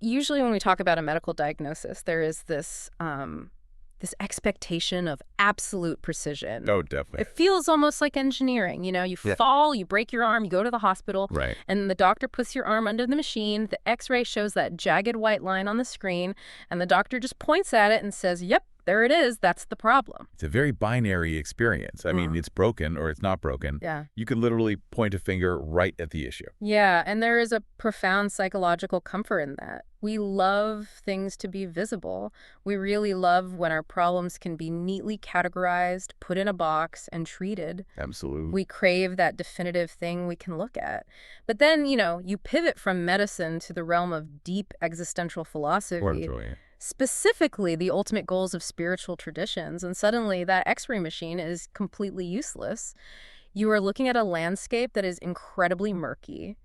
Usually when we talk about a medical diagnosis, there is this expectation of absolute precision. Oh, definitely. It feels almost like engineering. You Yeah. fall, you break your arm, you go to the hospital, Right. and the doctor puts your arm under the machine. The x-ray shows that jagged white line on the screen, and the doctor just points at it and says, yep, there it is. That's the problem. It's a very binary experience. I mean, it's broken or it's not broken. Yeah. You can literally point a finger right at the issue. Yeah, and there is a profound psychological comfort in that. We love things to be visible. We really love when our problems can be neatly categorized, put in a box, and treated. Absolutely. We crave that definitive thing we can look at. But then, you pivot from medicine to the realm of deep existential philosophy, Wonderful, yeah. specifically the ultimate goals of spiritual traditions, and suddenly that x-ray machine is completely useless. You are looking at a landscape that is incredibly murky.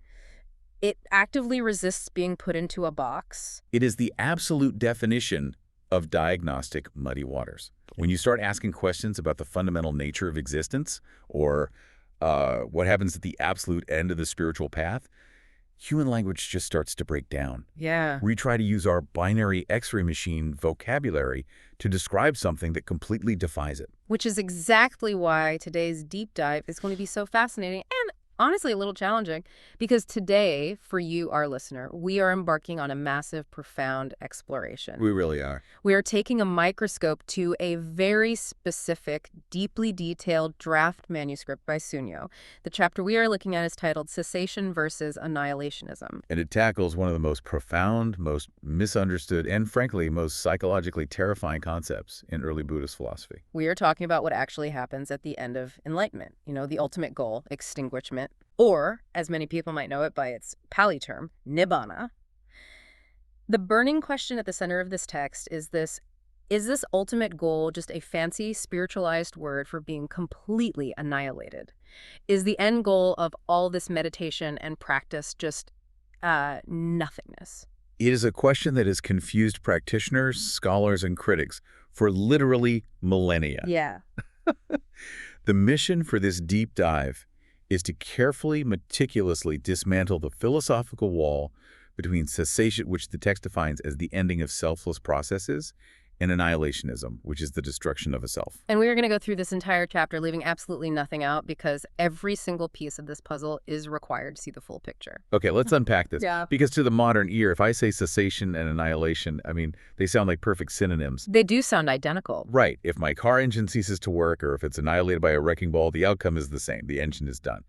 It actively resists being put into a box. It is the absolute definition of diagnostic muddy waters. When you start asking questions about the fundamental nature of existence or what happens at the absolute end of the spiritual path, human language just starts to break down. Yeah. We try to use our binary x-ray machine vocabulary to describe something that completely defies it. Which is exactly why today's deep dive is going to be so fascinating and honestly a little challenging, because today, for you, our listener, we are embarking on a massive, profound exploration. We really are. We are taking a microscope to a very specific, deeply detailed draft manuscript by Sunyo. The chapter we are looking at is titled Cessation versus Annihilationism. And it tackles one of the most profound, most misunderstood, and frankly, most psychologically terrifying concepts in early Buddhist philosophy. We are talking about what actually happens at the end of enlightenment, the ultimate goal, extinguishment, or, as many people might know it by its Pali term, nibbana. The burning question at the center of this text is this ultimate goal just a fancy spiritualized word for being completely annihilated? Is the end goal of all this meditation and practice just nothingness? It is a question that has confused practitioners, scholars, and critics for literally millennia. Yeah. The mission for this deep dive is to carefully, meticulously dismantle the philosophical wall between cessation, which the text defines as the ending of selfless processes, and annihilationism, which is the destruction of a self. And we are going to go through this entire chapter, leaving absolutely nothing out, because every single piece of this puzzle is required to see the full picture. Okay, let's unpack this. Yeah. Because to the modern ear, if I say cessation and annihilation, I mean, they sound like perfect synonyms. They do sound identical. Right. If my car engine ceases to work or if it's annihilated by a wrecking ball, the outcome is the same. The engine is done.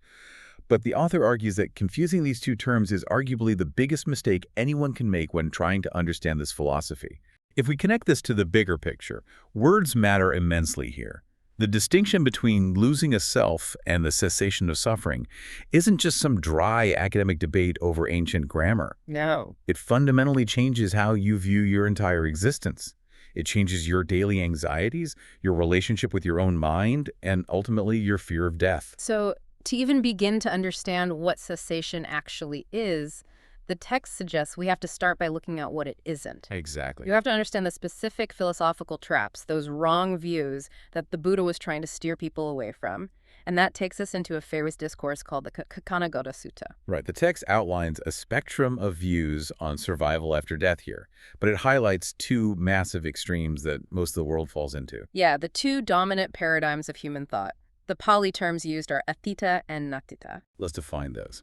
But the author argues that confusing these two terms is arguably the biggest mistake anyone can make when trying to understand this philosophy. If we connect this to the bigger picture, words matter immensely here. The distinction between losing a self and the cessation of suffering isn't just some dry academic debate over ancient grammar. No. It fundamentally changes how you view your entire existence. It changes your daily anxieties, your relationship with your own mind, and ultimately your fear of death. So to even begin to understand what cessation actually is, the text suggests we have to start by looking at what it isn't. Exactly. You have to understand the specific philosophical traps, those wrong views that the Buddha was trying to steer people away from. And that takes us into a famous discourse called the Kakkanagoda Sutta. Right. The text outlines a spectrum of views on survival after death here, but it highlights two massive extremes that most of the world falls into. Yeah, the two dominant paradigms of human thought. The Pali terms used are atthita and nattita. Let's define those.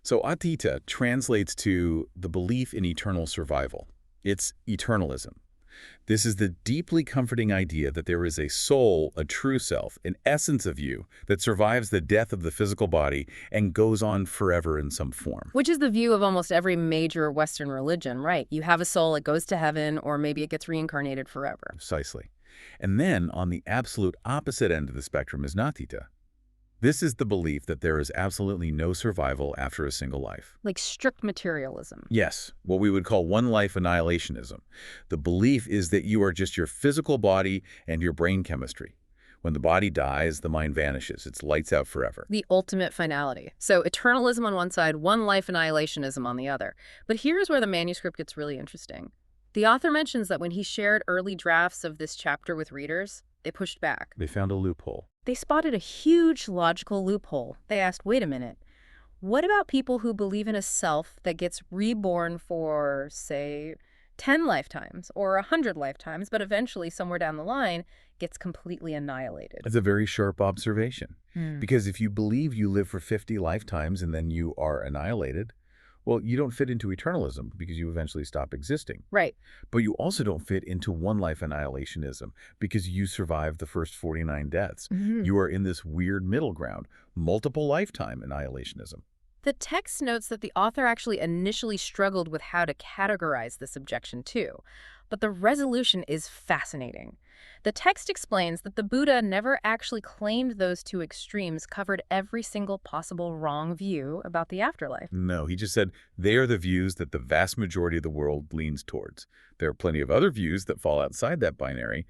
So atthita translates to the belief in eternal survival. It's eternalism. This is the deeply comforting idea that there is a soul, a true self, an essence of you that survives the death of the physical body and goes on forever in some form. Which is the view of almost every major Western religion, right? You have a soul, it goes to heaven, or maybe it gets reincarnated forever. Precisely. And then on the absolute opposite end of the spectrum is nattita. This is the belief that there is absolutely no survival after a single life. Like strict materialism. Yes, what we would call one-life annihilationism. The belief is that you are just your physical body and your brain chemistry. When the body dies, the mind vanishes. It's lights out forever. The ultimate finality. So eternalism on one side, one-life annihilationism on the other. But here's where the manuscript gets really interesting. The author mentions that when he shared early drafts of this chapter with readers, they pushed back. They found a loophole. They spotted a huge logical loophole. They asked, wait a minute, What about people who believe in a self that gets reborn for, say, 10 lifetimes or 100 lifetimes, but eventually, somewhere down the line, gets completely annihilated? That's a very sharp observation. Hmm. Because if you believe you live for 50 lifetimes and then you are annihilated, well, you don't fit into eternalism because you eventually stop existing. Right. But you also don't fit into one-life annihilationism because you survived the first 49 deaths. Mhm. You are in this weird middle ground, multiple lifetime annihilationism. The text notes that the author actually initially struggled with how to categorize this objection too, but the resolution is fascinating. The text explains that the Buddha never actually claimed those two extremes covered every single possible wrong view about the afterlife. No, he just said they are the views that the vast majority of the world leans towards. There are plenty of other views that fall outside that binary,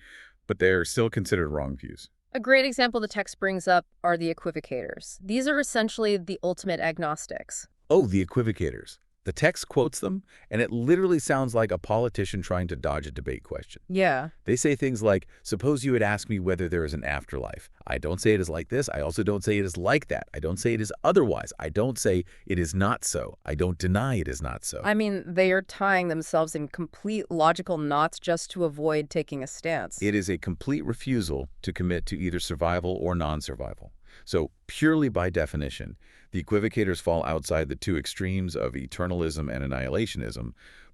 but they are still considered wrong views. A great example the text brings up are the equivocators. These are essentially the ultimate agnostics. Oh, the equivocators. The text quotes them, and it literally sounds like a politician trying to dodge a debate question. Yeah. They say things like, suppose you had asked me whether there is an afterlife. I don't say it is like this. I also don't say it is like that. I don't say it is otherwise. I don't say it is not so. I don't deny it is not so. I mean, they are tying themselves in complete logical knots just to avoid taking a stance. It is a complete refusal to commit to either survival or non-survival. So purely by definition, the equivocators fall outside the two extremes of eternalism and annihilationism,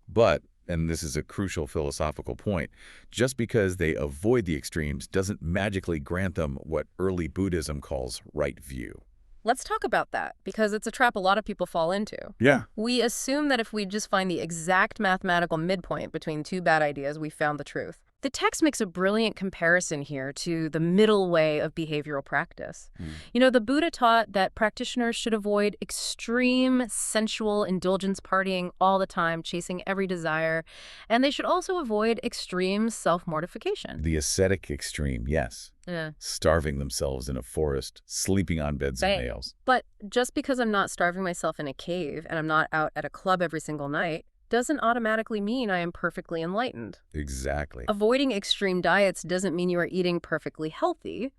but, and this is a crucial philosophical point, just because they avoid the extremes doesn't magically grant them what early Buddhism calls right view. Let's talk about that, because it's a trap a lot of people fall into. Yeah. We assume that if we just find the exact mathematical midpoint between two bad ideas, we found the truth. The text makes a brilliant comparison here to the middle way of behavioral practice. You know, the Buddha taught that practitioners should avoid extreme sensual indulgence partying all the time, chasing every desire, and they should also avoid extreme self-mortification. The ascetic extreme, yes. Yeah. Starving themselves in a forest, sleeping on beds of Right. nails. But just because I'm not starving myself in a cave and I'm not out at a club every single night doesn't automatically mean I am perfectly enlightened. Exactly. Avoiding extreme diets doesn't mean you are eating perfectly healthy.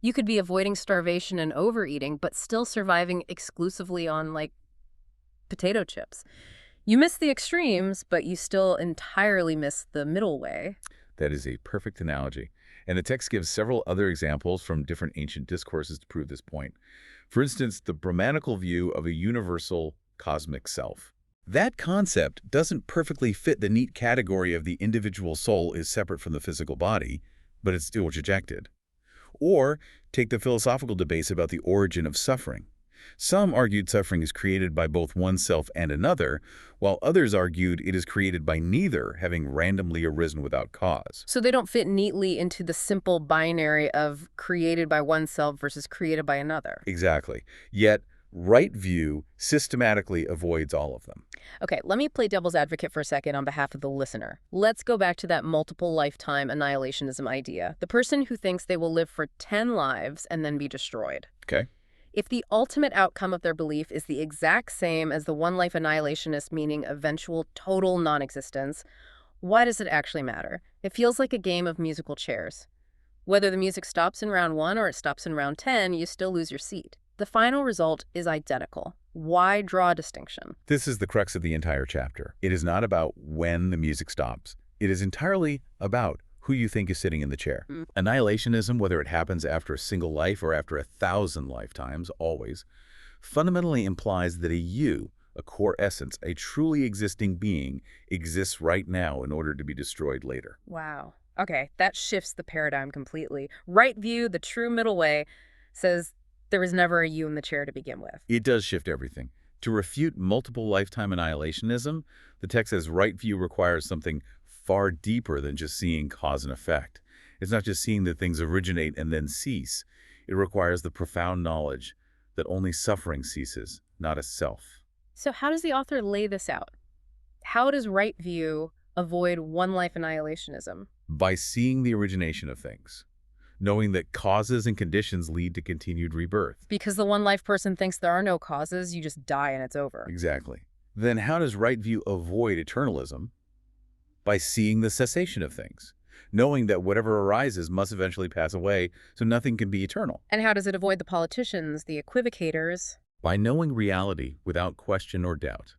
You could be avoiding starvation and overeating, but still surviving exclusively on, like, potato chips. You miss the extremes, but you still entirely miss the middle way. That is a perfect analogy. And the text gives several other examples from different ancient discourses to prove this point. For instance, the Brahmanical view of a universal cosmic self. That concept doesn't perfectly fit the neat category of the individual soul is separate from the physical body, but it's still rejected. Or take the philosophical debates about the origin of suffering. Some argued suffering is created by both oneself and another, while others argued it is created by neither, having randomly arisen without cause. So they don't fit neatly into the simple binary of created by oneself versus created by another. Exactly. Yet, right view systematically avoids all of them. Okay, let me play devil's advocate for a second on behalf of the listener. Let's go back to that multiple lifetime annihilationism idea. The person who thinks they will live for 10 lives and then be destroyed. Okay? If the ultimate outcome of their belief is the exact same as the one-life annihilationist, meaning eventual total non-existence, why does it actually matter? It feels like a game of musical chairs. Whether the music stops in round 1 or it stops in round 10, you still lose your seat. The final result is identical. Why draw a distinction? This is the crux of the entire chapter. It is not about when the music stops. It is entirely about who you think is sitting in the chair. Annihilationism, whether it happens after a single life or after 1,000 lifetimes, always, fundamentally implies that a you, a core essence, a truly existing being, exists right now in order to be destroyed later. Wow. Okay, that shifts the paradigm completely. Right view, the true middle way, says there was never a you in the chair to begin with. It does shift everything. To refute multiple lifetime annihilationism, the text says right view requires something far deeper than just seeing cause and effect. It's not just seeing that things originate and then cease. It requires the profound knowledge that only suffering ceases, not a self. So how does the author lay this out? How does right view avoid one-life annihilationism? By seeing the origination of things, knowing that causes and conditions lead to continued rebirth. Because the one-life person thinks there are no causes, you just die and it's over. Exactly. Then how does right view avoid eternalism? By seeing the cessation of things, knowing that whatever arises must eventually pass away, so nothing can be eternal. And how does it avoid the politicians, the equivocators, By knowing reality without question or doubt.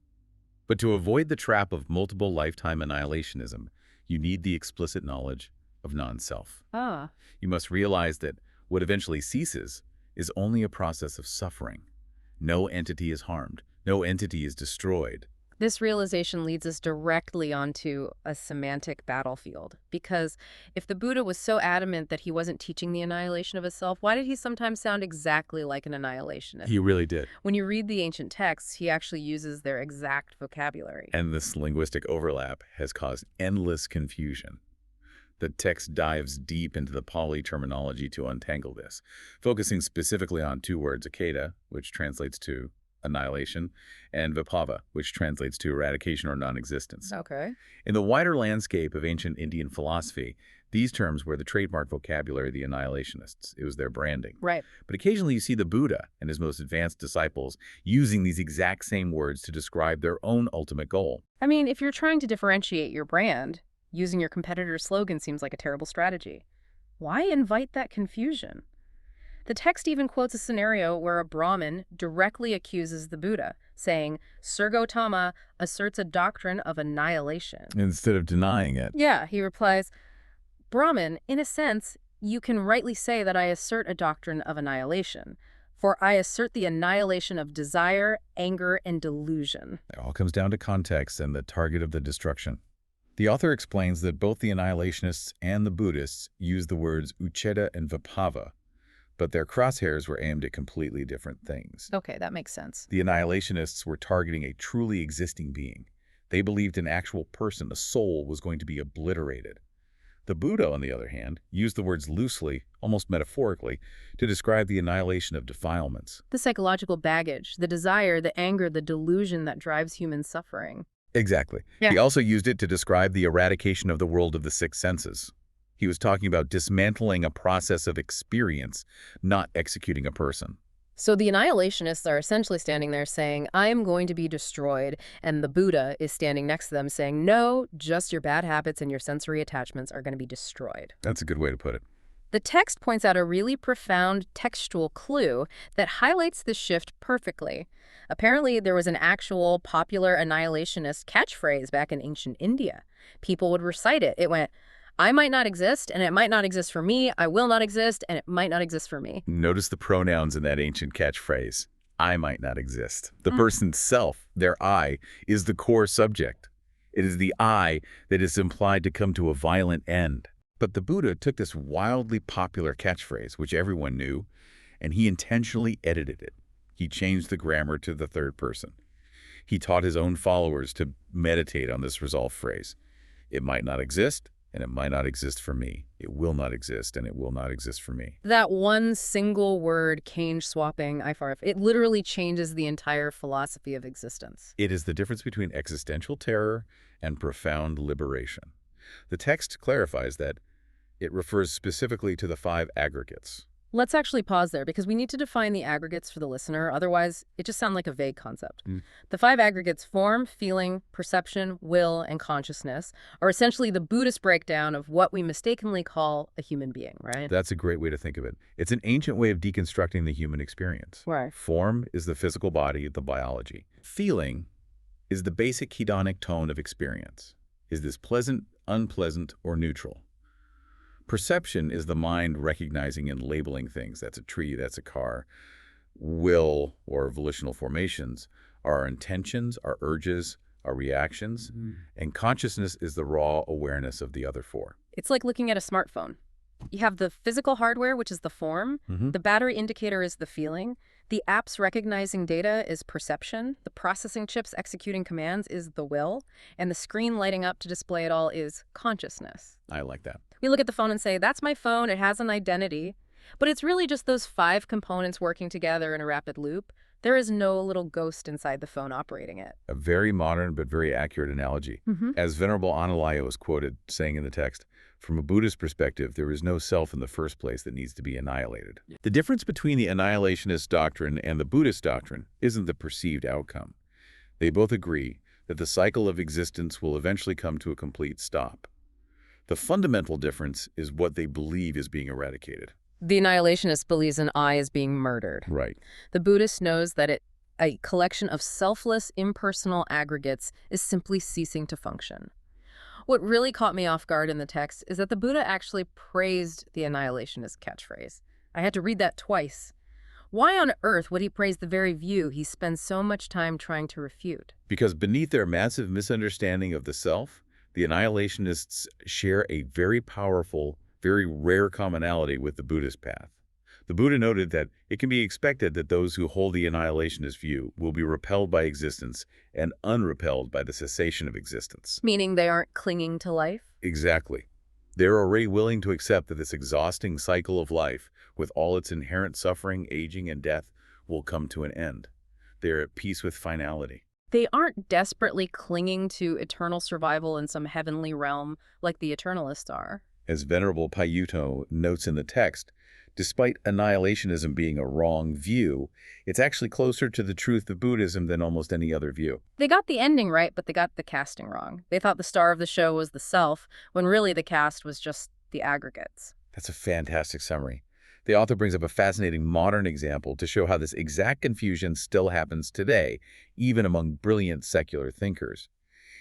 But to avoid the trap of multiple lifetime annihilationism, you need the explicit knowledge of non-self. Ah. You must realize that what eventually ceases is only a process of suffering. No entity is harmed. No entity is destroyed. This realization leads us directly onto a semantic battlefield. Because if the Buddha was so adamant that he wasn't teaching the annihilation of his self, why did he sometimes sound exactly like an annihilationist? He really did. When you read the ancient texts, he actually uses their exact vocabulary. And this linguistic overlap has caused endless confusion. The text dives deep into the Pali terminology to untangle this, focusing specifically on two words, akeda, which translates to annihilation, and vibhava, which translates to eradication or non-existence. Okay. In the wider landscape of ancient Indian philosophy, these terms were the trademark vocabulary of the annihilationists. It was their branding. Right. But occasionally you see the Buddha and his most advanced disciples using these exact same words to describe their own ultimate goal. I mean, if you're trying to differentiate your brand, using your competitor's slogan seems like a terrible strategy. Why invite that confusion? The text even quotes a scenario where a Brahmin directly accuses the Buddha, saying, Sir Gautama asserts a doctrine of annihilation. Instead of denying it. Yeah, he replies, Brahmin, in a sense, you can rightly say that I assert a doctrine of annihilation, for I assert the annihilation of desire, anger, and delusion. It all comes down to context and the target of the destruction. The author explains that both the annihilationists and the Buddhists use the words ucheda and vibhava, but their crosshairs were aimed at completely different things. Okay, that makes sense. The annihilationists were targeting a truly existing being. They believed an actual person, a soul, was going to be obliterated. The Buddha, on the other hand, used the words loosely, almost metaphorically, to describe the annihilation of defilements. The psychological baggage, the desire, the anger, the delusion that drives human suffering. Exactly. Yeah. He also used it to describe the eradication of the world of the six senses. He was talking about dismantling a process of experience, not executing a person. So the annihilationists are essentially standing there saying, I am going to be destroyed, and the Buddha is standing next to them saying, no, just your bad habits and your sensory attachments are going to be destroyed. That's a good way to put it. The text points out a really profound textual clue that highlights this shift perfectly. Apparently, there was an actual popular annihilationist catchphrase back in ancient India. People would recite it. It went, I might not exist, and it might not exist for me. I will not exist, and it might not exist for me. Notice the pronouns in that ancient catchphrase. I might not exist. The person's self, their I, is the core subject. It is the I that is implied to come to a violent end. But the Buddha took this wildly popular catchphrase, which everyone knew, and he intentionally edited it. He changed the grammar to the third person. He taught his own followers to meditate on this resolved phrase. It might not exist, and it might not exist for me. It will not exist, and it will not exist for me. That one single word, Kange swapping, it literally changes the entire philosophy of existence. It is the difference between existential terror and profound liberation. The text clarifies that it refers specifically to the 5 aggregates. Let's actually pause there because we need to define the aggregates for the listener. Otherwise, it just sounds like a vague concept. The 5 aggregates, form, feeling, perception, will, and consciousness, are essentially the Buddhist breakdown of what we mistakenly call a human being, right? That's a great way to think of it. It's an ancient way of deconstructing the human experience. Right. Form is the physical body, the biology. Feeling is the basic hedonic tone of experience. Is this pleasant, unpleasant, or neutral? Perception is the mind recognizing and labeling things. That's a tree, that's a car. Will, or volitional formations, are our intentions, our urges, our reactions. And consciousness is the raw awareness of the other 4. It's like looking at a smartphone. You have the physical hardware, which is the form. The battery indicator is the feeling. The apps recognizing data is perception. The processing chips executing commands is the will. And the screen lighting up to display it all is consciousness. I like that. We look at the phone and say, that's my phone, it has an identity. But it's really just those 5 components working together in a rapid loop. There is no little ghost inside the phone operating it. A very modern but very accurate analogy. As Venerable Analayo is quoted saying in the text, from a Buddhist perspective, there is no self in the first place that needs to be annihilated. The difference between the annihilationist doctrine and the Buddhist doctrine isn't the perceived outcome. They both agree that the cycle of existence will eventually come to a complete stop. The fundamental difference is what they believe is being eradicated. The annihilationist believes an I is being murdered. Right. The Buddhist knows that a collection of selfless, impersonal aggregates is simply ceasing to function. What really caught me off guard in the text is that the Buddha actually praised the annihilationist catchphrase. I had to read that twice. Why on earth would he praise the very view he spends so much time trying to refute? Because beneath their massive misunderstanding of the self, the annihilationists share a very powerful, very rare commonality with the Buddhist path. The Buddha noted that it can be expected that those who hold the annihilationist view will be repelled by existence and unrepelled by the cessation of existence. Meaning they aren't clinging to life? Exactly. They're already willing to accept that this exhausting cycle of life, with all its inherent suffering, aging, and death, will come to an end. They're at peace with finality. They aren't desperately clinging to eternal survival in some heavenly realm like the eternalists are. As Venerable Payutto notes in the text, despite annihilationism being a wrong view, it's actually closer to the truth of Buddhism than almost any other view. They got the ending right, but they got the casting wrong. They thought the star of the show was the self, when really the cast was just the aggregates. That's a fantastic summary. The author brings up a fascinating modern example to show how this exact confusion still happens today, even among brilliant secular thinkers.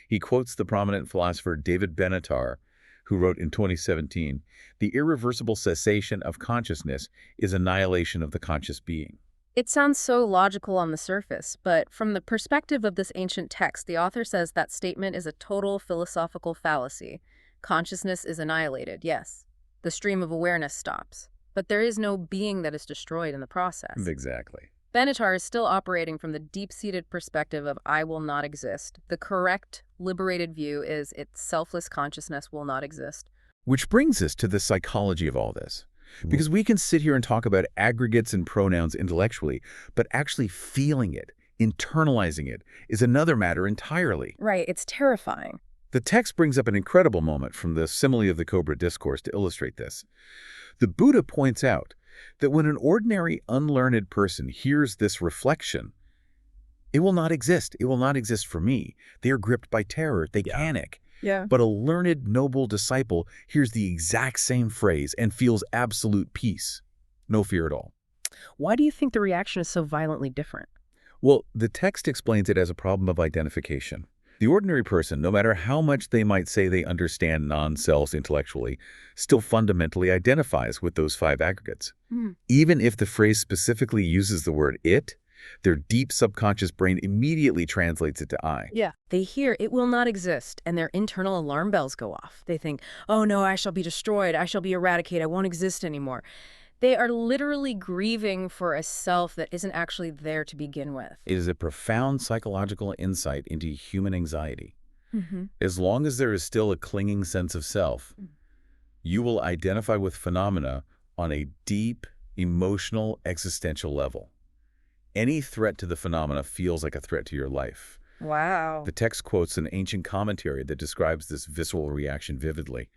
He quotes the prominent philosopher David Benatar, who wrote in 2017, "The irreversible cessation of consciousness is annihilation of the conscious being." It sounds so logical on the surface, but from the perspective of this ancient text, the author says that statement is a total philosophical fallacy. Consciousness is annihilated, yes. The stream of awareness stops. But there is no being that is destroyed in the process. Exactly. Benatar is still operating from the deep-seated perspective of I will not exist. The correct, liberated view is its selfless consciousness will not exist. Which brings us to the psychology of all this. Because we can sit here and talk about aggregates and pronouns intellectually, but actually feeling it, internalizing it, is another matter entirely. Right, it's terrifying. The text brings up an incredible moment from the simile of the Cobra Discourse to illustrate this. The Buddha points out that when an ordinary, unlearned person hears this reflection, it will not exist. It will not exist for me. They are gripped by terror. They panic. Yeah. But a learned, noble disciple hears the exact same phrase and feels absolute peace. No fear at all. Why do you think the reaction is so violently different? Well, the text explains it as a problem of identification. The ordinary person, no matter how much they might say they understand non-selves intellectually, still fundamentally identifies with those five aggregates. Even if the phrase specifically uses the word it, their deep subconscious brain immediately translates it to I. Yeah. They hear it will not exist, and their internal alarm bells go off. They think, oh no, I shall be destroyed, I shall be eradicated, I won't exist anymore. They are literally grieving for a self that isn't actually there to begin with. It is a profound psychological insight into human anxiety. As long as there is still a clinging sense of self, you will identify with phenomena on a deep, emotional, existential level. Any threat to the phenomena feels like a threat to your life. Wow. The text quotes an ancient commentary that describes this visceral reaction vividly.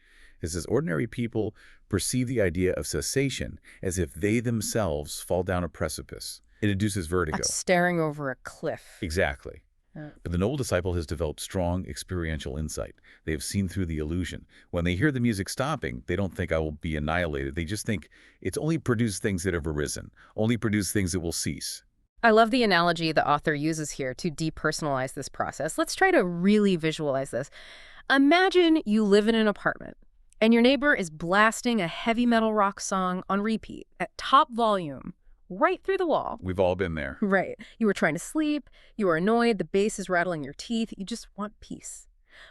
It says, ordinary people perceive the idea of cessation as if they themselves fall down a precipice. It induces vertigo. Like staring over a cliff. Exactly. But the noble disciple has developed strong experiential insight. They have seen through the illusion. When they hear the music stopping, they don't think I will be annihilated. They just think it's only produced things that have arisen, only produced things that will cease. I love the analogy the author uses here to depersonalize this process. Let's try to really visualize this. Imagine you live in an apartment, and your neighbor is blasting a heavy metal rock song on repeat at top volume, right through the wall. We've all been there. Right. You were trying to sleep, you were annoyed, the bass is rattling your teeth, you just want peace.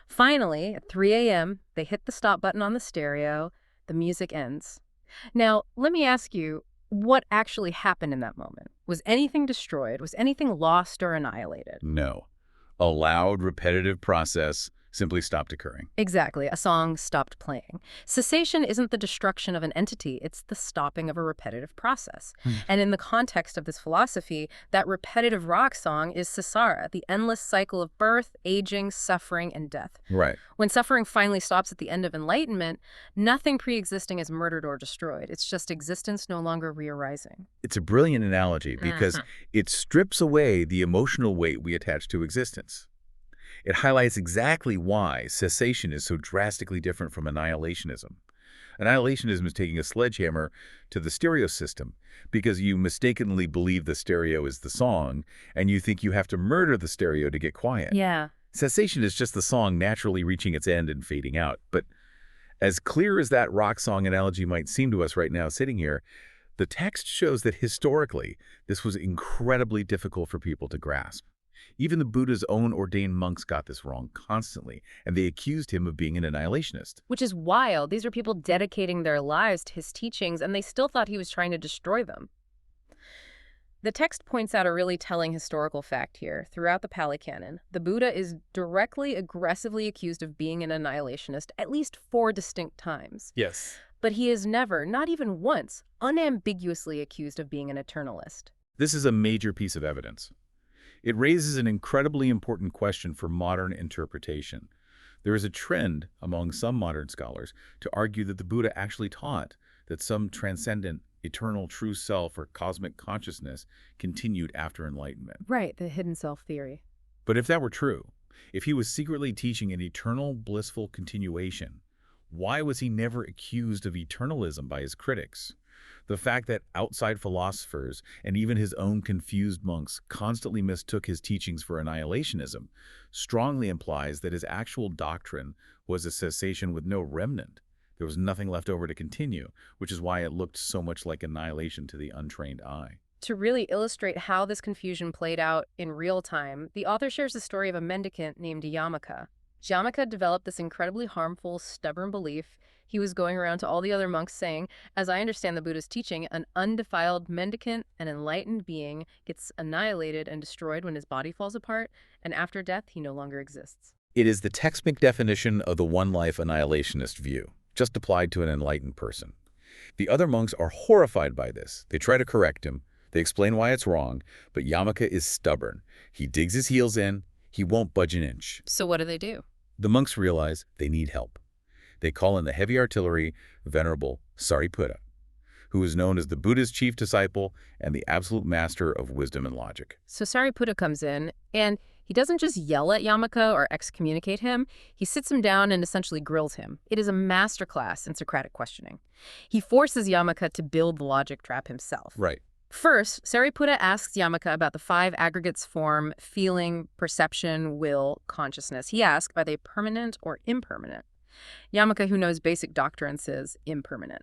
Finally, at 3 a.m., they hit the stop button on the stereo, the music ends. Now, let me ask you, what actually happened in that moment? Was anything destroyed? Was anything lost or annihilated? No. A loud, repetitive process simply stopped occurring. Exactly. A song stopped playing. Cessation isn't the destruction of an entity, it's the stopping of a repetitive process. And in the context of this philosophy, that repetitive rock song is samsara, the endless cycle of birth, aging, suffering, and death. Right. When suffering finally stops at the end of enlightenment, nothing pre-existing is murdered or destroyed. It's just existence no longer re-arising. It's a brilliant analogy because it strips away the emotional weight we attach to existence. It highlights exactly why cessation is so drastically different from annihilationism. Annihilationism is taking a sledgehammer to the stereo system because you mistakenly believe the stereo is the song, and you think you have to murder the stereo to get quiet. Yeah. Cessation is just the song naturally reaching its end and fading out. But as clear as that rock song analogy might seem to us right now sitting here, the text shows that historically, this was incredibly difficult for people to grasp. Even the Buddha's own ordained monks got this wrong constantly, and they accused him of being an annihilationist. Which is wild. These are people dedicating their lives to his teachings, and they still thought he was trying to destroy them. The text points out a really telling historical fact here. Throughout the Pali Canon, the Buddha is directly, aggressively accused of being an annihilationist at least 4 distinct times. Yes. But he is never, not even once, unambiguously accused of being an eternalist. This is a major piece of evidence. It raises an incredibly important question for modern interpretation. There is a trend among some modern scholars to argue that the Buddha actually taught that some transcendent, eternal true self or cosmic consciousness continued after enlightenment. Right, the hidden self theory. But if that were true, if he was secretly teaching an eternal, blissful continuation, why was he never accused of eternalism by his critics? The fact that outside philosophers and even his own confused monks constantly mistook his teachings for annihilationism strongly implies that his actual doctrine was a cessation with no remnant. There was nothing left over to continue, which is why it looked so much like annihilation to the untrained eye. To really illustrate how this confusion played out in real time, the author shares the story of a mendicant named Yamaka. Yamaka developed this incredibly harmful, stubborn belief. He was going around to all the other monks saying, as I understand the Buddha's teaching, an undefiled mendicant, an enlightened being, gets annihilated and destroyed when his body falls apart, and after death he no longer exists. It is the textbook definition of the one-life annihilationist view, just applied to an enlightened person. The other monks are horrified by this. They try to correct him. They explain why it's wrong, but Yamaka is stubborn. He digs his heels in. He won't budge an inch. So what do? The monks realize they need help. They call in the heavy artillery, Venerable Sariputta, who is known as the Buddha's chief disciple and the absolute master of wisdom and logic. So Sariputta comes in, and he doesn't just yell at Yamaka or excommunicate him. He sits him down and essentially grills him. It is a masterclass in Socratic questioning. He forces Yamaka to build the logic trap himself. Right. First, Sariputta asks Yamaka about the 5 aggregates: form, feeling, perception, will, consciousness. He asks, are they permanent or impermanent? Yamaka, who knows basic doctrine, says impermanent.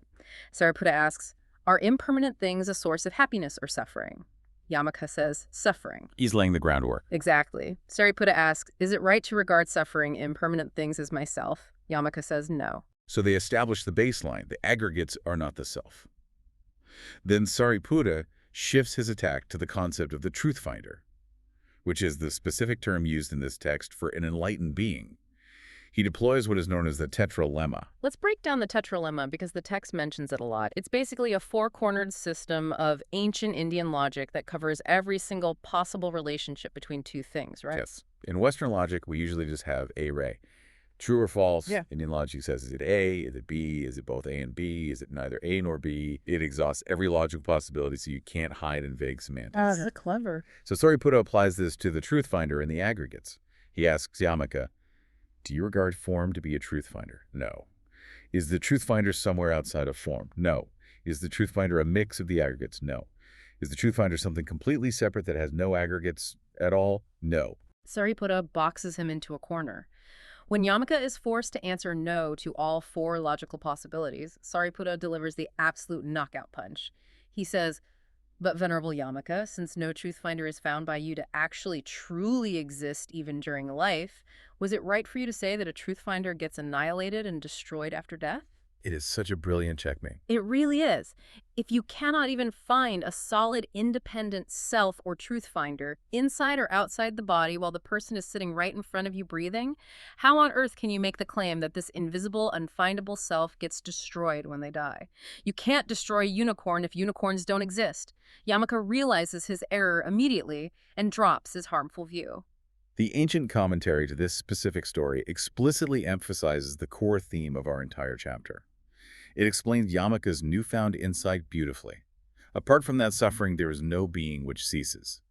Sariputta asks, are impermanent things a source of happiness or suffering? Yamaka says, suffering. He's laying the groundwork. Exactly. Sariputta asks, is it right to regard suffering, impermanent things as myself? Yamaka says, no. So they establish the baseline. The aggregates are not the self. Then Sariputta shifts his attack to the concept of the truth finder, which is the specific term used in this text for an enlightened being. He deploys what is known as the tetralemma. Let's break down the tetralemma because the text mentions it a lot. It's basically a 4-cornered system of ancient Indian logic that covers every single possible relationship between 2 things, right? Yes. In Western logic, we usually just have A, Ray. True or false? Yeah. Indian logic says, is it A? Is it B? Is it both A and B? Is it neither A nor B? It exhausts every logical possibility, so you can't hide in vague semantics. Oh, that's clever. So Sariputta applies this to the truth finder in the aggregates. He asks Yamaka, do you regard form to be a truth finder? No. Is the truth finder somewhere outside of form? No. Is the truth finder a mix of the aggregates? No. Is the truth finder something completely separate that has no aggregates at all? No. Sariputta boxes him into a corner. When Yamaka is forced to answer no to all 4 logical possibilities, Sariputta delivers the absolute knockout punch. He says, but Venerable Yamaka, since no truth finder is found by you to actually truly exist even during life, was it right for you to say that a truth finder gets annihilated and destroyed after death? It is such a brilliant checkmate. It really is. If you cannot even find a solid, independent self or truth finder inside or outside the body while the person is sitting right in front of you breathing, how on earth can you make the claim that this invisible, unfindable self gets destroyed when they die? You can't destroy a unicorn if unicorns don't exist. Yamaka realizes his error immediately and drops his harmful view. The ancient commentary to this specific story explicitly emphasizes the core theme of our entire chapter. It explains Yamaka's newfound insight beautifully. Apart from that suffering, there is no being which ceases.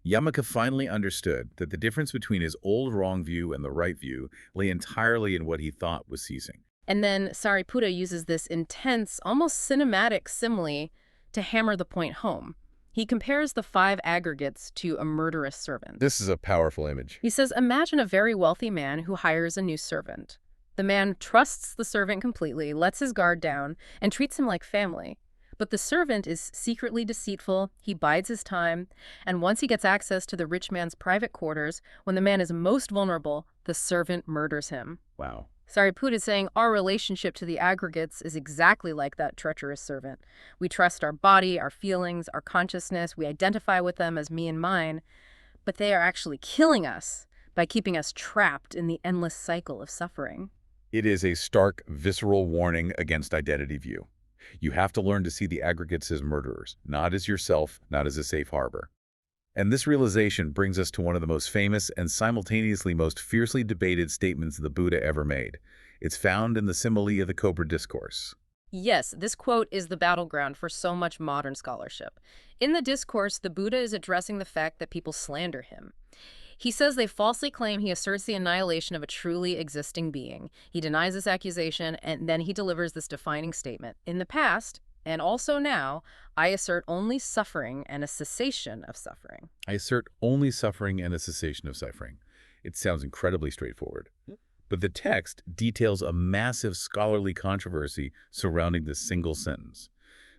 Yamaka finally understood that the difference between his old wrong view and the right view lay entirely in what he thought was ceasing. And then Sariputta uses this intense, almost cinematic simile to hammer the point home. He compares the 5 aggregates to a murderous servant. This is a powerful image. He says, imagine a very wealthy man who hires a new servant. The man trusts the servant completely, lets his guard down, and treats him like family. But the servant is secretly deceitful, he bides his time, and once he gets access to the rich man's private quarters, when the man is most vulnerable, the servant murders him. Wow. Sariputta is saying our relationship to the aggregates is exactly like that treacherous servant. We trust our body, our feelings, our consciousness, we identify with them as me and mine, but they are actually killing us by keeping us trapped in the endless cycle of suffering. It is a stark, visceral warning against identity view. You have to learn to see the aggregates as murderers, not as yourself, not as a safe harbor. And this realization brings us to one of the most famous and simultaneously most fiercely debated statements the Buddha ever made. It's found in the simile of the Cobra Discourse. Yes, this quote is the battleground for so much modern scholarship. In the discourse, the Buddha is addressing the fact that people slander him. He says they falsely claim he asserts the annihilation of a truly existing being. He denies this accusation, and then he delivers this defining statement. In the past, and also now, I assert only suffering and a cessation of suffering. I assert only suffering and a cessation of suffering. It sounds incredibly straightforward. But the text details a massive scholarly controversy surrounding this single sentence.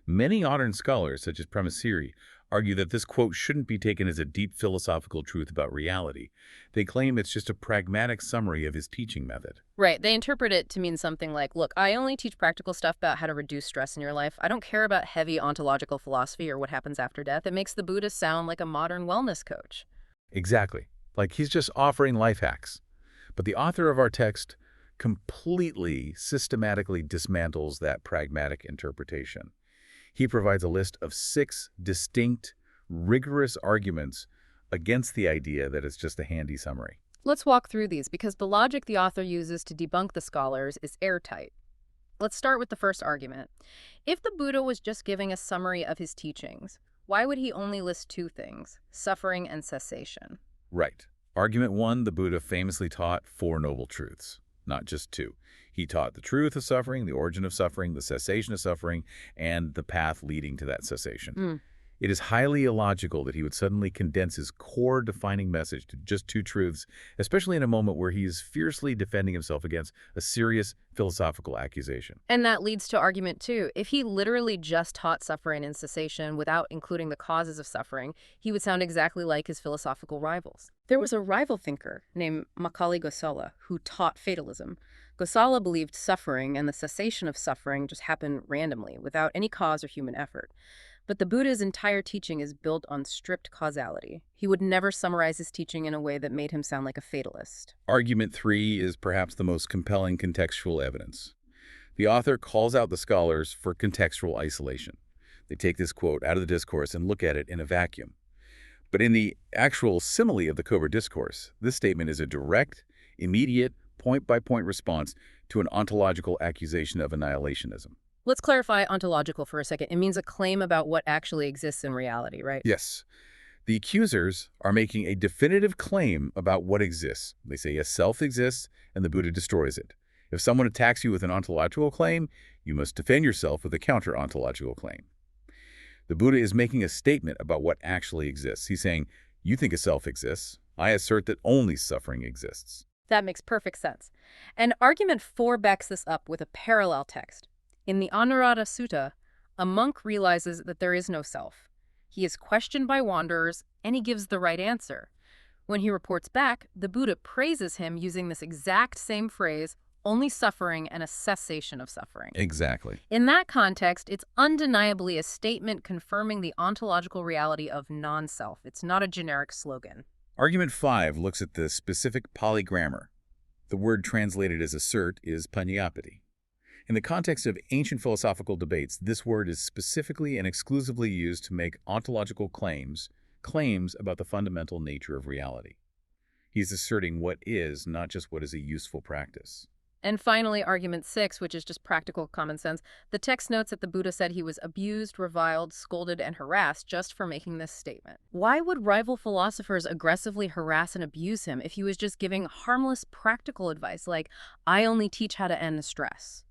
Many modern scholars, such as Premasiri, argue that this quote shouldn't be taken as a deep philosophical truth about reality. They claim it's just a pragmatic summary of his teaching method. Right. They interpret it to mean something like, look, I only teach practical stuff about how to reduce stress in your life. I don't care about heavy ontological philosophy or what happens after death. It makes the Buddha sound like a modern wellness coach. Exactly. Like he's just offering life hacks. But the author of our text completely, systematically dismantles that pragmatic interpretation. He provides a list of 6 distinct, rigorous arguments against the idea that it's just a handy summary. Let's walk through these because the logic the author uses to debunk the scholars is airtight. Let's start with the first argument. If the Buddha was just giving a summary of his teachings, why would he only list 2 things, suffering and cessation? Right. Argument 1, the Buddha famously taught 4 noble truths, not just 2. He taught the truth of suffering, the origin of suffering, the cessation of suffering, and the path leading to that cessation. It is highly illogical that he would suddenly condense his core defining message to just 2 truths, especially in a moment where he is fiercely defending himself against a serious philosophical accusation. And that leads to argument 2. If he literally just taught suffering and cessation without including the causes of suffering, he would sound exactly like his philosophical rivals. There was a rival thinker named Macaulay Gosala who taught fatalism. Gosala believed suffering and the cessation of suffering just happen randomly, without any cause or human effort. But the Buddha's entire teaching is built on strict causality. He would never summarize his teaching in a way that made him sound like a fatalist. Argument 3 is perhaps the most compelling contextual evidence. The author calls out the scholars for contextual isolation. They take this quote out of the discourse and look at it in a vacuum. But in the actual simile of the Cobra Discourse, this statement is a direct, immediate, point-by-point response to an ontological accusation of annihilationism. Let's clarify ontological for a second. It means a claim about what actually exists in reality, right? Yes. The accusers are making a definitive claim about what exists. They say a self exists and the Buddha destroys it. If someone attacks you with an ontological claim, you must defend yourself with a counter-ontological claim. The Buddha is making a statement about what actually exists. He's saying, you think a self exists. I assert that only suffering exists. That makes perfect sense. And argument 4 backs this up with a parallel text. In the Anuruddha Sutta, a monk realizes that there is no self. He is questioned by wanderers, and he gives the right answer. When he reports back, the Buddha praises him using this exact same phrase, only suffering and a cessation of suffering. Exactly. In that context, it's undeniably a statement confirming the ontological reality of non-self. It's not a generic slogan. Argument 5 looks at the specific Pali grammar. The word translated as assert is panyapati. In the context of ancient philosophical debates, this word is specifically and exclusively used to make ontological claims about the fundamental nature of reality. He's asserting what is, not just what is a useful practice. And finally, argument 6, which is just practical common sense. The text notes that the Buddha said he was abused, reviled, scolded, and harassed just for making this statement. Why would rival philosophers aggressively harass and abuse him if he was just giving harmless practical advice like, I only teach how to end stress?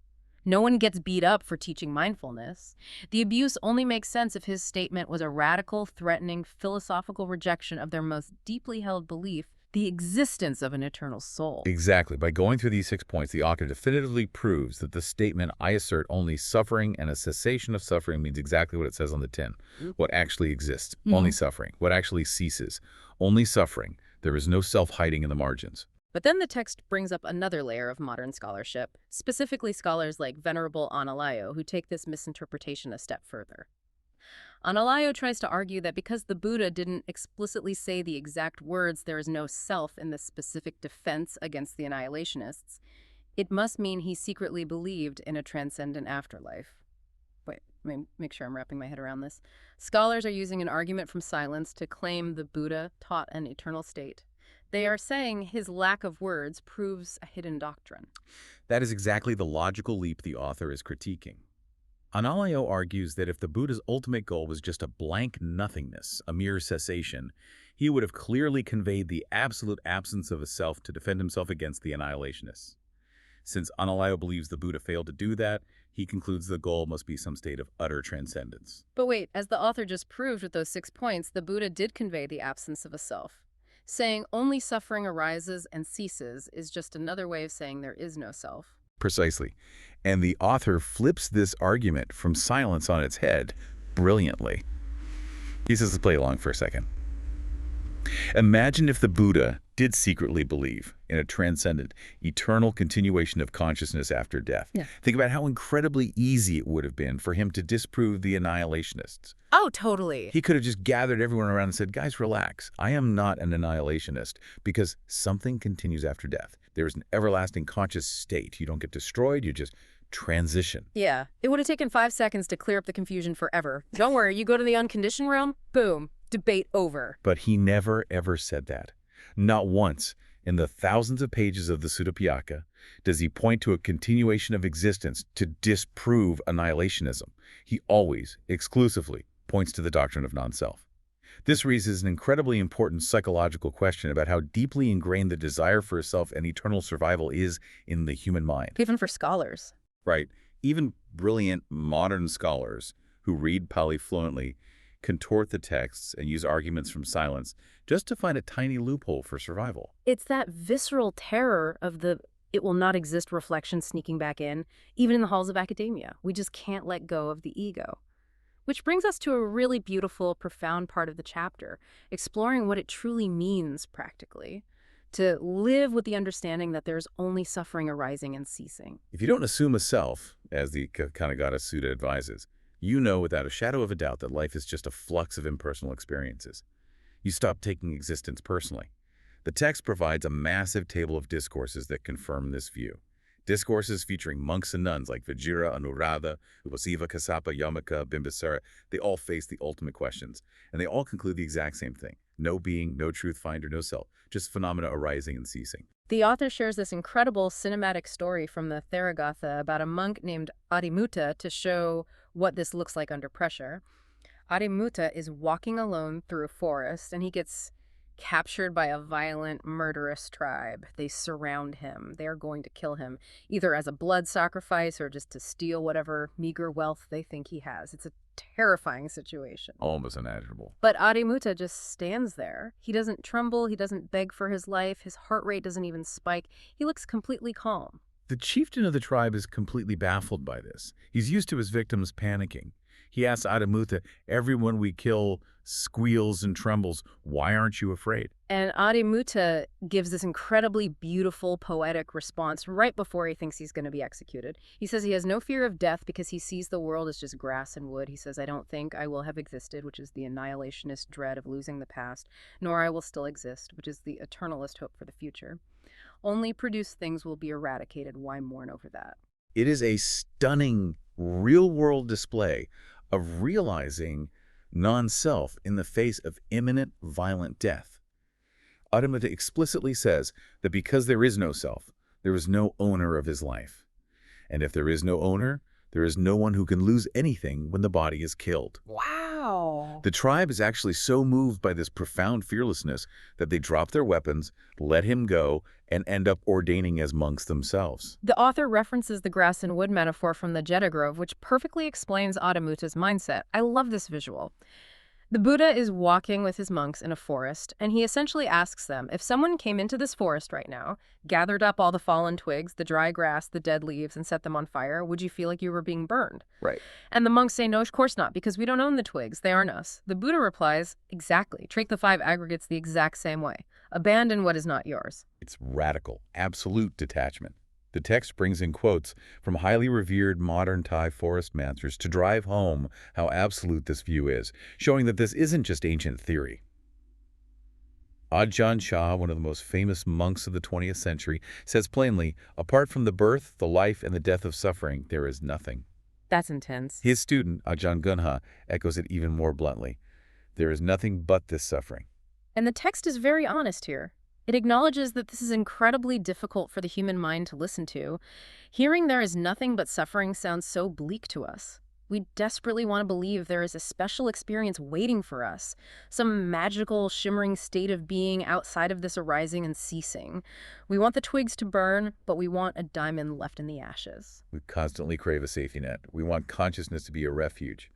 No one gets beat up for teaching mindfulness. The abuse only makes sense if his statement was a radical, threatening, philosophical rejection of their most deeply held belief, the existence of an eternal soul. Exactly. By going through these 6 points, the author definitively proves that the statement, I assert only suffering and a cessation of suffering, means exactly what it says on the tin. What actually exists, only suffering. What actually ceases, only suffering. There is no self-hiding in the margins. But then the text brings up another layer of modern scholarship, specifically scholars like Venerable Analayo, who take this misinterpretation a step further. Analayo tries to argue that because the Buddha didn't explicitly say the exact words, there is no self in the specific defense against the annihilationists, it must mean he secretly believed in a transcendent afterlife. Wait, let me make sure I'm wrapping my head around this. Scholars are using an argument from silence to claim the Buddha taught an eternal state. They are saying his lack of words proves a hidden doctrine. That is exactly the logical leap the author is critiquing. Analayo argues that if the Buddha's ultimate goal was just a blank nothingness, a mere cessation, he would have clearly conveyed the absolute absence of a self to defend himself against the annihilationists. Since Analayo believes the Buddha failed to do that, he concludes the goal must be some state of utter transcendence. But wait, as the author just proved with those 6 points, the Buddha did convey the absence of a self. Saying only suffering arises and ceases is just another way of saying there is no self. Precisely. And the author flips this argument from silence on its head brilliantly. He says, let's play along for a second. Imagine if the Buddha did secretly believe in a transcendent, eternal continuation of consciousness after death. Yeah. Think about how incredibly easy it would have been for him to disprove the annihilationists. Oh, totally. He could have just gathered everyone around and said, guys, relax. I am not an annihilationist because something continues after death. There is an everlasting conscious state. You don't get destroyed, you just transition. Yeah, it would have taken 5 seconds to clear up the confusion forever. Don't worry, you go to the unconditioned realm, boom, debate over. But he never, ever said that. Not once in the thousands of pages of the Sutta Pitaka does he point to a continuation of existence to disprove annihilationism. He always, exclusively, points to the doctrine of non-self. This raises an incredibly important psychological question about how deeply ingrained the desire for a self and eternal survival is in the human mind. Even for scholars. Right. Even brilliant modern scholars who read Pali fluently contort the texts and use arguments from silence just to find a tiny loophole for survival. It's that visceral terror of the it will not exist reflection sneaking back in, even in the halls of academia. We just can't let go of the ego. Which brings us to a really beautiful, profound part of the chapter, exploring what it truly means practically to live with the understanding that there's only suffering arising and ceasing. If you don't assume a self, as the Kanagata Sutta advises, you know without a shadow of a doubt that life is just a flux of impersonal experiences. You stop taking existence personally. The text provides a massive table of discourses that confirm this view. Discourses featuring monks and nuns like Vajira, Anuradha, Upasiva, Kassapa, Yamaka, Bimbisara, they all face the ultimate questions, and they all conclude the exact same thing. No being, no truth finder, no self, just phenomena arising and ceasing. The author shares this incredible cinematic story from the Theragatha about a monk named Adimutta to show what this looks like under pressure. Adimutta is walking alone through a forest, and he gets captured by a violent, murderous tribe. They surround him. They are going to kill him, either as a blood sacrifice or just to steal whatever meager wealth they think he has. It's a terrifying situation. Almost unimaginable. But Adimutta just stands there. He doesn't tremble. He doesn't beg for his life. His heart rate doesn't even spike. He looks completely calm. The chieftain of the tribe is completely baffled by this. He's used to his victims panicking. He asks Adimutta, everyone we kill squeals and trembles. Why aren't you afraid? And Adimutta gives this incredibly beautiful, poetic response right before he thinks he's going to be executed. He says he has no fear of death because he sees the world as just grass and wood. He says, I don't think I will have existed, which is the annihilationist dread of losing the past, nor I will still exist, which is the eternalist hope for the future. Only produced things will be eradicated. Why mourn over that? It is a stunning, real-world display of realizing non-self in the face of imminent, violent death. Adimutta explicitly says that because there is no self, There is no owner of his life. And if there is no owner, there is no one who can lose anything when the body is killed. Wow. The tribe is actually so moved by this profound fearlessness that they drop their weapons, let him go, and end up ordaining as monks themselves. The author references the grass and wood metaphor from the Jeddah Grove, which perfectly explains Adamuta's mindset. I love this visual. The Buddha is walking with his monks in a forest, and he essentially asks them, if someone came into this forest right now, gathered up all the fallen twigs, the dry grass, the dead leaves, and set them on fire, would you feel like you were being burned? Right. And the monks say, no, of course not, because we don't own the twigs. They aren't us. The Buddha replies, exactly. Treat the 5 aggregates the exact same way. Abandon what is not yours. It's radical, absolute detachment. The text brings in quotes from highly revered modern Thai forest masters to drive home how absolute this view is, showing that this isn't just ancient theory. Ajahn Chah, one of the most famous monks of the 20th century, says plainly, apart from the birth, the life, and the death of suffering, there is nothing. That's intense. His student, Ajahn Gunha, echoes it even more bluntly. There is nothing but this suffering. And the text is very honest here. It acknowledges that this is incredibly difficult for the human mind to listen to. Hearing there is nothing but suffering sounds so bleak to us. We desperately want to believe there is a special experience waiting for us, some magical, shimmering state of being outside of this arising and ceasing. We want the twigs to burn, but we want a diamond left in the ashes. We constantly crave a safety net. We want consciousness to be a refuge.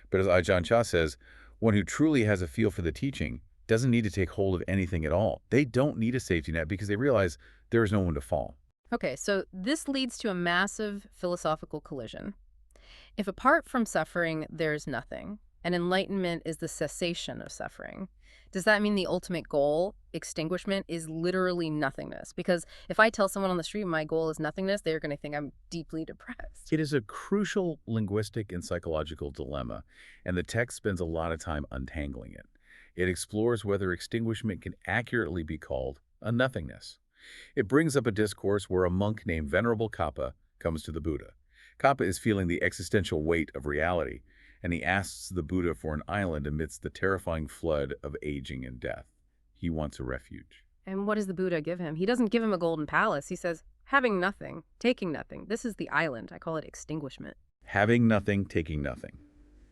But as Ajahn Chah says, one who truly has a feel for the teaching doesn't need to take hold of anything at all. They don't need a safety net because they realize there is no one to fall. Okay, so this leads to a massive philosophical collision. If apart from suffering, there's nothing, and enlightenment is the cessation of suffering, does that mean the ultimate goal, extinguishment, is literally nothingness? Because if I tell someone on the street my goal is nothingness, they're going to think I'm deeply depressed. It is a crucial linguistic and psychological dilemma, and the text spends a lot of time untangling it. It explores whether extinguishment can accurately be called a nothingness. It brings up a discourse where a monk named Venerable Kappa comes to the Buddha. Kappa is feeling the existential weight of reality, and he asks the Buddha for an island amidst the terrifying flood of aging and death. He wants a refuge. And what does the Buddha give him? He doesn't give him a golden palace. He says, having nothing, taking nothing. This is the island. I call it extinguishment. Having nothing, taking nothing.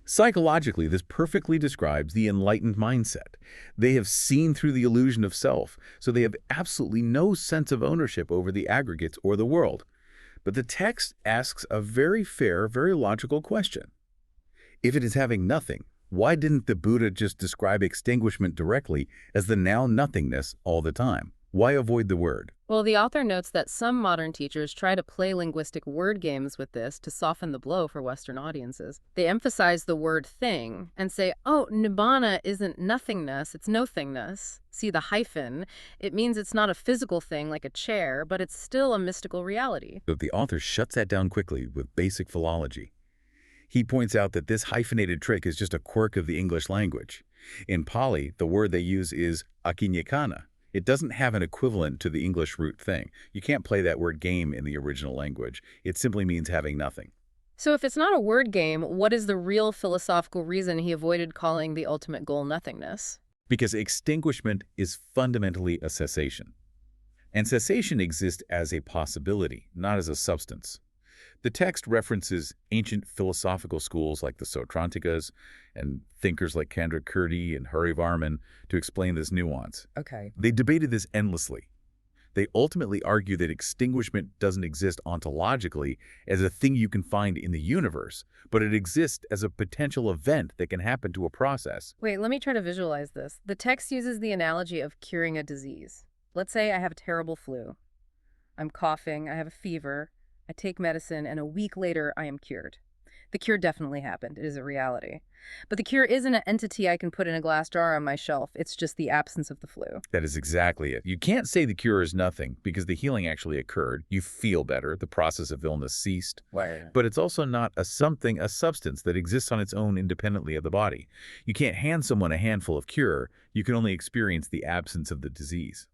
Psychologically, this perfectly describes the enlightened mindset. They have seen through the illusion of self, so they have absolutely no sense of ownership over the aggregates or the world. But the text asks a very fair, very logical question. If it is having nothing, why didn't the Buddha just describe extinguishment directly as the now nothingness all the time? Why avoid the word? Well, the author notes that some modern teachers try to play linguistic word games with this to soften the blow for Western audiences. They emphasize the word thing and say, oh, nibbana isn't nothingness, it's no-thingness. See the hyphen. It means it's not a physical thing like a chair, but it's still a mystical reality. But the author shuts that down quickly with basic philology. He points out that this hyphenated trick is just a quirk of the English language. In Pali, the word they use is akinyakana. It doesn't have an equivalent to the English root thing. You can't play that word game in the original language. It simply means having nothing. So if it's not a word game, what is the real philosophical reason he avoided calling the ultimate goal nothingness? Because extinguishment is fundamentally a cessation. And cessation exists as a possibility, not as a substance. The text references ancient philosophical schools like the Sautrantikas and thinkers like Candrakirti and Harivarman to explain this nuance. Okay. They debated this endlessly. They ultimately argue that extinguishment doesn't exist ontologically as a thing you can find in the universe, but it exists as a potential event that can happen to a process. Wait, let me try to visualize this. The text uses the analogy of curing a disease. Let's say I have a terrible flu. I'm coughing, I have a fever, I take medicine, and a week later I am cured. The cure definitely happened. It is a reality. But the cure isn't an entity I can put in a glass jar on my shelf. It's just the absence of the flu. That is exactly it. You can't say the cure is nothing because the healing actually occurred. You feel better. The process of illness ceased. Right. But it's also not a substance that exists on its own independently of the body. You can't hand someone a handful of cure. You can only experience the absence of the disease.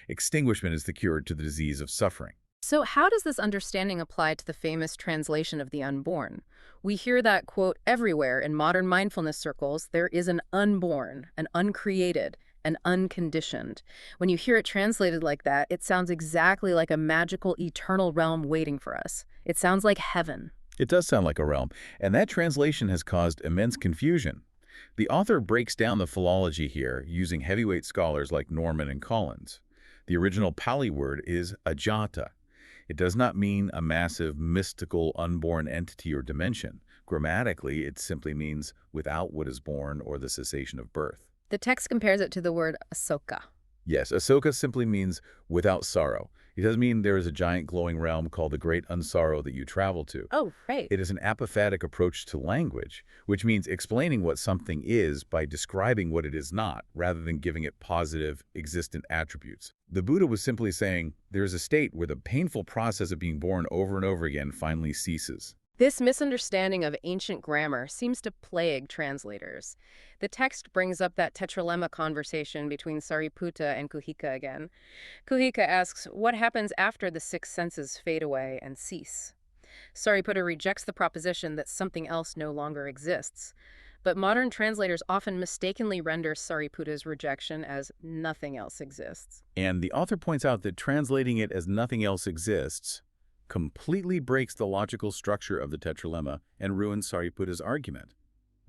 Extinguishment is the cure to the disease of suffering. So how does this understanding apply to the famous translation of the unborn? We hear that, quote, everywhere in modern mindfulness circles, there is an unborn, an uncreated, and unconditioned. When you hear it translated like that, it sounds exactly like a magical, eternal realm waiting for us. It sounds like heaven. It does sound like a realm, and that translation has caused immense confusion. The author breaks down the philology here using heavyweight scholars like Norman and Collins. The original Pali word is ajata. It does not mean a massive, mystical, unborn entity or dimension. Grammatically, it simply means without what is born or the cessation of birth. The text compares it to the word Ahsoka. Yes, Ahsoka simply means without sorrow. It does mean there is a giant glowing realm called the Great Unsorrow that you travel to. Oh, right. It is an apophatic approach to language, which means explaining what something is by describing what it is not, rather than giving it positive, existent attributes. The Buddha was simply saying, there is a state where the painful process of being born over and over again finally ceases. This misunderstanding of ancient grammar seems to plague translators. The text brings up that tetralemma conversation between Sariputta and Kuhika again. Kuhika asks, what happens after the six senses fade away and cease? Sariputta rejects the proposition that something else no longer exists. But modern translators often mistakenly render Sariputta's rejection as nothing else exists. And the author points out that translating it as nothing else exists completely breaks the logical structure of the tetralemma and ruins Sariputta's argument.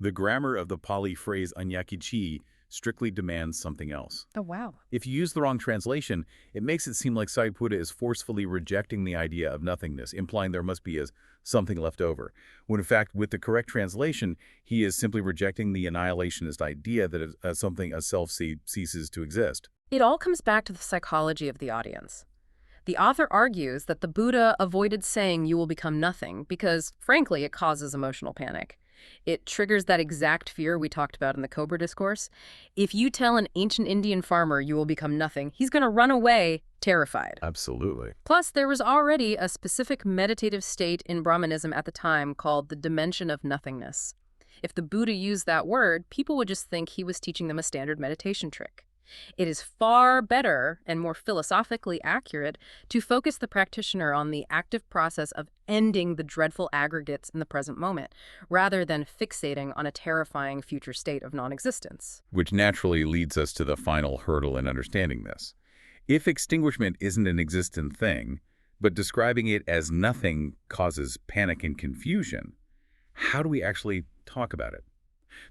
The grammar of the Pali phrase anyakichi strictly demands something else. Oh, wow. If you use the wrong translation, it makes it seem like Sariputta is forcefully rejecting the idea of nothingness, implying there must be something left over, when in fact, with the correct translation, he is simply rejecting the annihilationist idea that a self ceases to exist. It all comes back to the psychology of the audience. The author argues that the Buddha avoided saying you will become nothing because, frankly, it causes emotional panic. It triggers that exact fear we talked about in the Cobra Discourse. If you tell an ancient Indian farmer you will become nothing, he's going to run away terrified. Absolutely. Plus, there was already a specific meditative state in Brahmanism at the time called the dimension of nothingness. If the Buddha used that word, people would just think he was teaching them a standard meditation trick. It is far better and more philosophically accurate to focus the practitioner on the active process of ending the dreadful aggregates in the present moment, rather than fixating on a terrifying future state of non-existence. Which naturally leads us to the final hurdle in understanding this. If extinguishment isn't an existent thing, but describing it as nothing causes panic and confusion, how do we actually talk about it?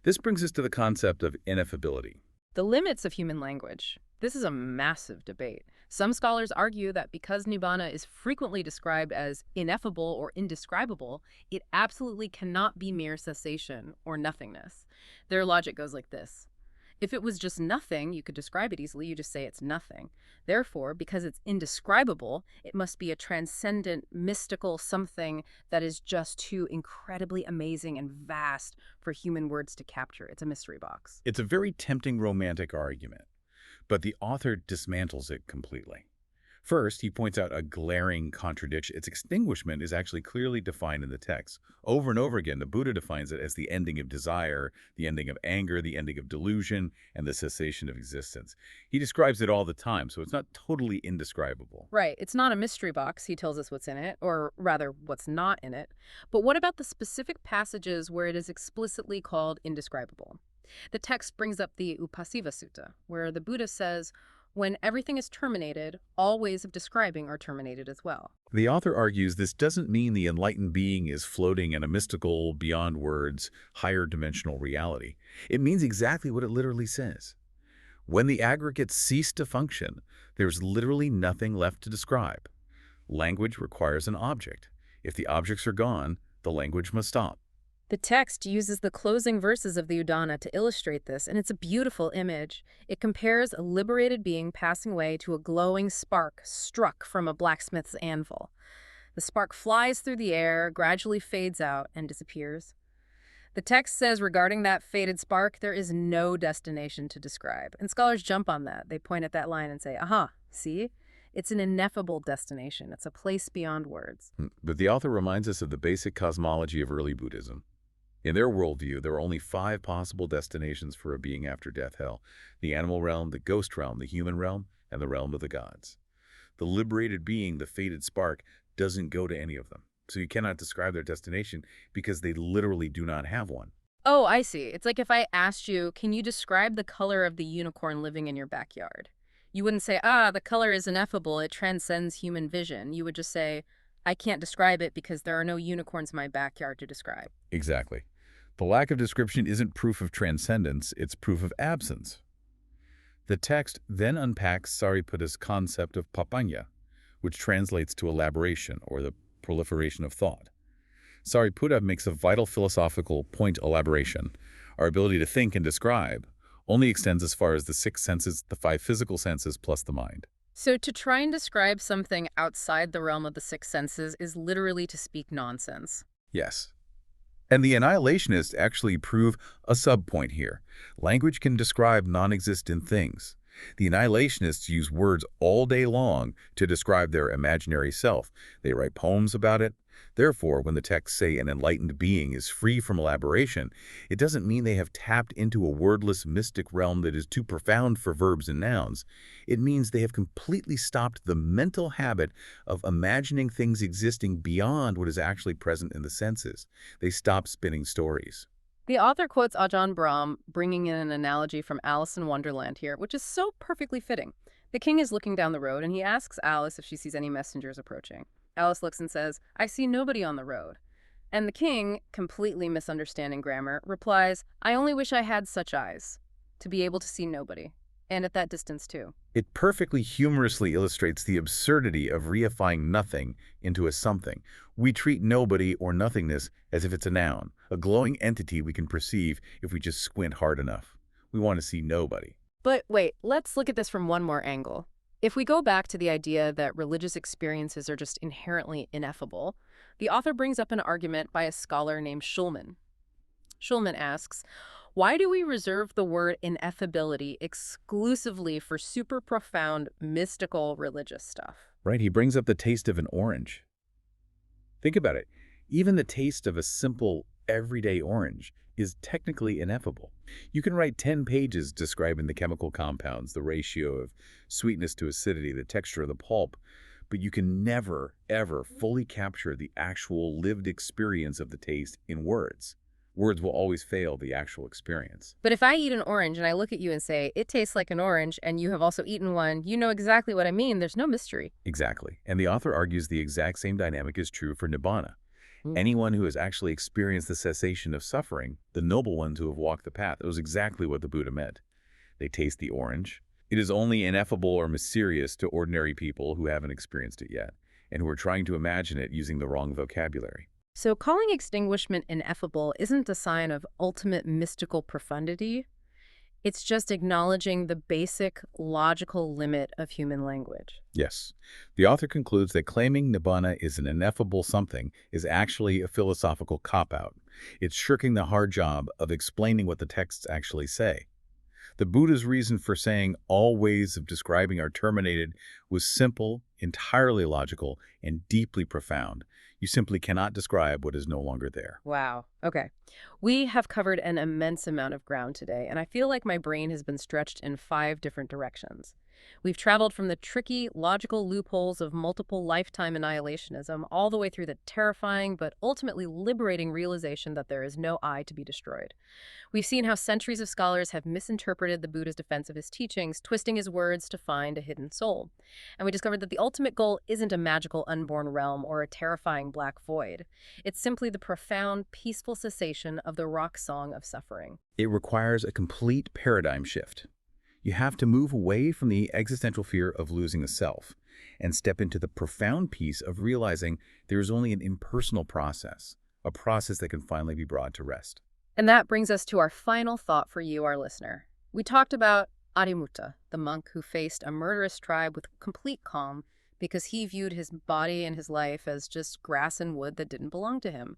This brings us to the concept of ineffability. The limits of human language. This is a massive debate. Some scholars argue that because Nibbana is frequently described as ineffable or indescribable, it absolutely cannot be mere cessation or nothingness. Their logic goes like this. If it was just nothing, you could describe it easily, you just say it's nothing. Therefore, because it's indescribable, it must be a transcendent, mystical something that is just too incredibly amazing and vast for human words to capture. It's a mystery box. It's a very tempting romantic argument, but the author dismantles it completely. First, he points out a glaring contradiction. Its extinguishment is actually clearly defined in the text. Over and over again, the Buddha defines it as the ending of desire, the ending of anger, the ending of delusion, and the cessation of existence. He describes it all the time, so it's not totally indescribable. Right. It's not a mystery box. He tells us what's in it, or rather, what's not in it. But what about the specific passages where it is explicitly called indescribable? The text brings up the Upasiva Sutta, where the Buddha says, when everything is terminated, all ways of describing are terminated as well. The author argues this doesn't mean the enlightened being is floating in a mystical, beyond words, higher dimensional reality. It means exactly what it literally says. When the aggregates cease to function, there's literally nothing left to describe. Language requires an object. If the objects are gone, the language must stop. The text uses the closing verses of the Udana to illustrate this, and it's a beautiful image. It compares a liberated being passing away to a glowing spark struck from a blacksmith's anvil. The spark flies through the air, gradually fades out, and disappears. The text says regarding that faded spark, there is no destination to describe. And scholars jump on that. They point at that line and say, aha, see? It's an ineffable destination. It's a place beyond words. But the author reminds us of the basic cosmology of early Buddhism. In their worldview, there are only 5 possible destinations for a being after death: hell, the animal realm, the ghost realm, the human realm, and the realm of the gods. The liberated being, the faded spark, doesn't go to any of them. So you cannot describe their destination because they literally do not have one. Oh, I see. It's like if I asked you, can you describe the color of the unicorn living in your backyard? You wouldn't say, the color is ineffable. It transcends human vision. You would just say, I can't describe it because there are no unicorns in my backyard to describe. Exactly. The lack of description isn't proof of transcendence, it's proof of absence. The text then unpacks Sariputta's concept of papanya, which translates to elaboration, or the proliferation of thought. Sariputta makes a vital philosophical point: elaboration. Our ability to think and describe only extends as far as the six senses, the five physical senses plus the mind. So to try and describe something outside the realm of the six senses is literally to speak nonsense. Yes. And the annihilationists actually prove a subpoint here. Language can describe non-existent things. The annihilationists use words all day long to describe their imaginary self. They write poems about it. Therefore, when the texts say an enlightened being is free from elaboration, it doesn't mean they have tapped into a wordless mystic realm that is too profound for verbs and nouns. It means they have completely stopped the mental habit of imagining things existing beyond what is actually present in the senses. They stop spinning stories. The author quotes Ajahn Brahm, bringing in an analogy from Alice in Wonderland here, which is so perfectly fitting. The king is looking down the road, and he asks Alice if she sees any messengers approaching. Alice looks and says, I see nobody on the road. And the king, completely misunderstanding grammar, replies, I only wish I had such eyes, to be able to see nobody, and at that distance too. It perfectly humorously illustrates the absurdity of reifying nothing into a something. We treat nobody or nothingness as if it's a noun, a glowing entity we can perceive if we just squint hard enough. We want to see nobody. But wait, let's look at this from one more angle. If we go back to the idea that religious experiences are just inherently ineffable, the author brings up an argument by a scholar named Schulman. Schulman asks, why do we reserve the word ineffability exclusively for super profound, mystical religious stuff? Right? He brings up the taste of an orange. Think about it. Even the taste of a simple, everyday orange is technically ineffable. You can write 10 pages describing the chemical compounds, the ratio of sweetness to acidity, the texture of the pulp, but you can never, ever fully capture the actual lived experience of the taste in words. Words will always fail the actual experience. But if I eat an orange and I look at you and say, it tastes like an orange, and you have also eaten one, you know exactly what I mean. There's no mystery. Exactly. And the author argues the exact same dynamic is true for Nibbana. Anyone who has actually experienced the cessation of suffering, the noble ones who have walked the path, it was exactly what the Buddha meant. They taste the orange. It is only ineffable or mysterious to ordinary people who haven't experienced it yet, and who are trying to imagine it using the wrong vocabulary. So calling extinguishment ineffable isn't a sign of ultimate mystical profundity. It's just acknowledging the basic logical limit of human language. Yes. The author concludes that claiming Nibbana is an ineffable something is actually a philosophical cop-out. It's shirking the hard job of explaining what the texts actually say. The Buddha's reason for saying all ways of describing are terminated was simple, entirely logical, and deeply profound. You simply cannot describe what is no longer there. Wow. Okay. We have covered an immense amount of ground today, and I feel like my brain has been stretched in 5 different directions. We've traveled from the tricky, logical loopholes of multiple lifetime annihilationism all the way through the terrifying but ultimately liberating realization that there is no I to be destroyed. We've seen how centuries of scholars have misinterpreted the Buddha's defense of his teachings, twisting his words to find a hidden soul. And we discovered that the ultimate goal isn't a magical unborn realm or a terrifying black void. It's simply the profound, peaceful cessation of the rock song of suffering. It requires a complete paradigm shift. You have to move away from the existential fear of losing the self and step into the profound peace of realizing there is only an impersonal process, a process that can finally be brought to rest. And that brings us to our final thought for you, our listener. We talked about Arimutta, the monk who faced a murderous tribe with complete calm because he viewed his body and his life as just grass and wood that didn't belong to him.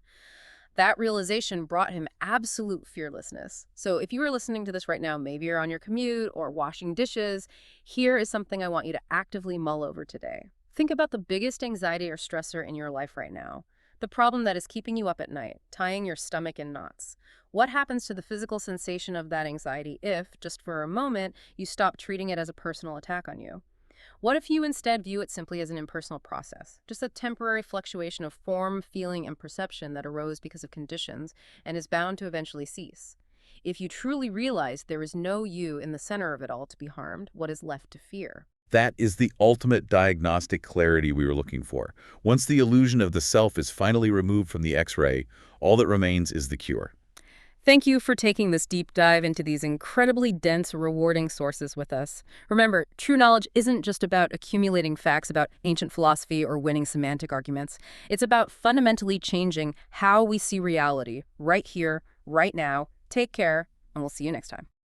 That realization brought him absolute fearlessness. So if you are listening to this right now, maybe you're on your commute or washing dishes, here is something I want you to actively mull over today. Think about the biggest anxiety or stressor in your life right now, the problem that is keeping you up at night, tying your stomach in knots. What happens to the physical sensation of that anxiety if, just for a moment, you stop treating it as a personal attack on you? What if you instead view it simply as an impersonal process, just a temporary fluctuation of form, feeling, and perception that arose because of conditions and is bound to eventually cease? If you truly realize there is no you in the center of it all to be harmed, what is left to fear? That is the ultimate diagnostic clarity we were looking for. Once the illusion of the self is finally removed from the X-ray, all that remains is the cure. Thank you for taking this deep dive into these incredibly dense, rewarding sources with us. Remember, true knowledge isn't just about accumulating facts about ancient philosophy or winning semantic arguments. It's about fundamentally changing how we see reality, right here, right now. Take care, and we'll see you next time.